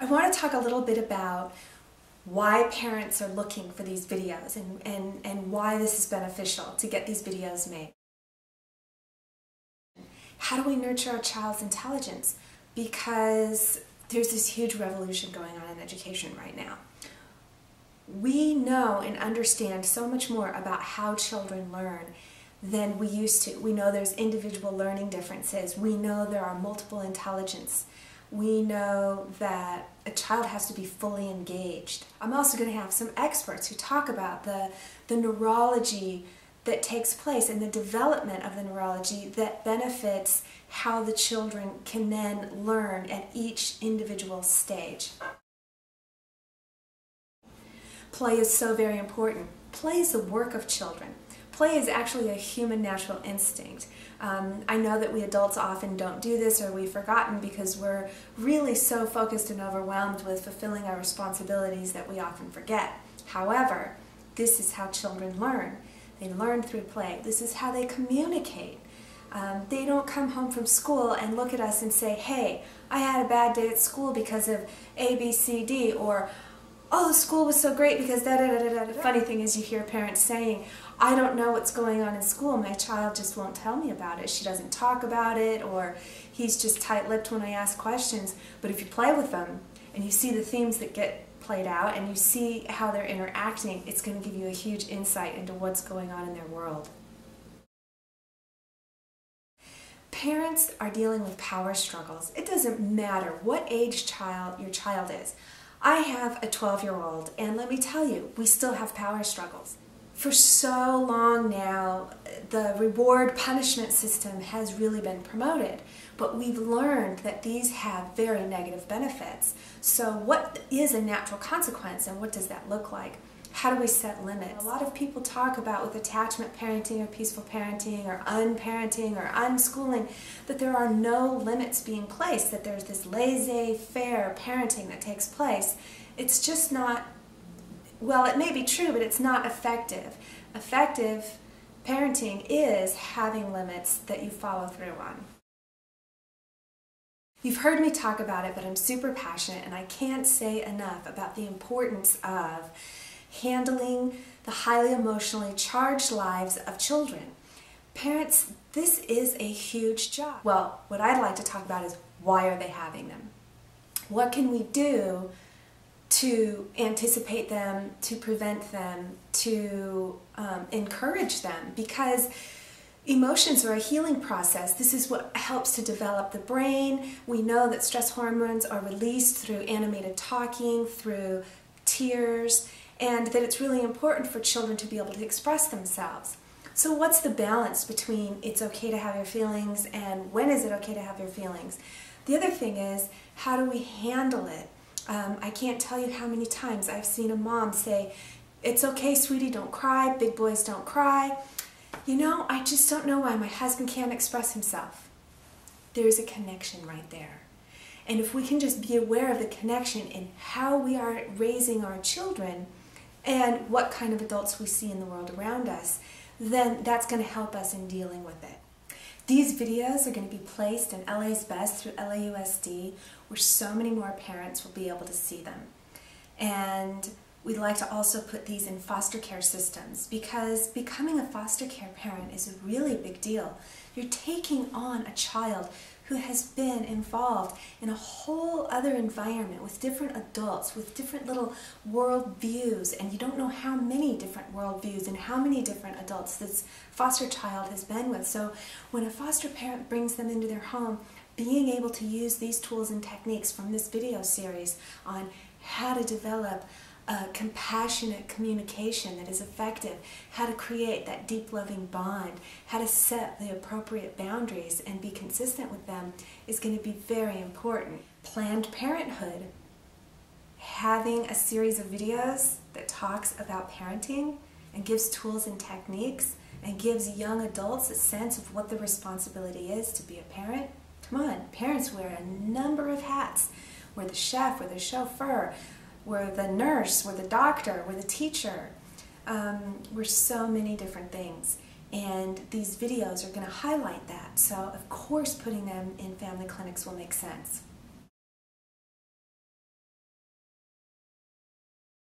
I want to talk a little bit about why parents are looking for these videos and why this is beneficial to get these videos made. How do we nurture our child's intelligence? Because there's this huge revolution going on in education right now. We know and understand so much more about how children learn than we used to. We know there's individual learning differences. We know there are multiple intelligence. We know that a child has to be fully engaged. I'm also going to have some experts who talk about the neurology that takes place and the development of the neurology that benefits how the children can then learn at each individual stage. Play is so very important. Play is the work of children. Play is actually a human natural instinct. I know that we adults often don't do this, or we've forgotten because we're really so focused and overwhelmed with fulfilling our responsibilities that we often forget. However, this is how children learn. They learn through play. This is how they communicate. They don't come home from school and look at us and say, hey, I had a bad day at school because of A, B, C, D, or oh, school was so great because da-da-da-da-da. The funny thing is you hear parents saying, I don't know what's going on in school, my child just won't tell me about it. She doesn't talk about it, or he's just tight-lipped when I ask questions. But if you play with them and you see the themes that get played out and you see how they're interacting, it's going to give you a huge insight into what's going on in their world. Parents are dealing with power struggles. It doesn't matter what age your child is. I have a 12-year-old, and let me tell you, we still have power struggles. For so long now, the reward-punishment system has really been promoted, but we've learned that these have very negative benefits. So what is a natural consequence, and what does that look like? How do we set limits? A lot of people talk about with attachment parenting or peaceful parenting or unparenting or unschooling that there are no limits being placed, that there's this laissez-faire parenting that takes place. It's just not, well, it may be true, but it's not effective. Effective parenting is having limits that you follow through on. You've heard me talk about it, but I'm super passionate and I can't say enough about the importance of handling the highly emotionally charged lives of children. Parents, this is a huge job. Well, what I'd like to talk about is why are they having them? What can we do to anticipate them, to prevent them, to encourage them? Because emotions are a healing process. This is what helps to develop the brain. We know that stress hormones are released through animated talking, through tears, and that it's really important for children to be able to express themselves. So what's the balance between it's okay to have your feelings and when is it okay to have your feelings? The other thing is, how do we handle it? I can't tell you how many times I've seen a mom say, it's okay, sweetie, don't cry, big boys don't cry. You know, I just don't know why my husband can't express himself. There's a connection right there. And if we can just be aware of the connection in how we are raising our children and what kind of adults we see in the world around us, then that's going to help us in dealing with it. These videos are going to be placed in LA's Best through LAUSD, where so many more parents will be able to see them. And we'd like to also put these in foster care systems, because becoming a foster care parent is a really big deal. You're taking on a child who has been involved in a whole other environment with different adults, with different little world views, and you don't know how many different world views and how many different adults this foster child has been with. So when a foster parent brings them into their home, being able to use these tools and techniques from this video series on how to develop a compassionate communication that is effective, how to create that deep loving bond, how to set the appropriate boundaries and be consistent with them is going to be very important. Planned Parenthood, having a series of videos that talks about parenting and gives tools and techniques and gives young adults a sense of what the responsibility is to be a parent. Come on, parents wear a number of hats. We're the chef, we're the chauffeur, we're the nurse, we're the doctor, we're the teacher. We're so many different things. And these videos are going to highlight that. So, of course, putting them in family clinics will make sense.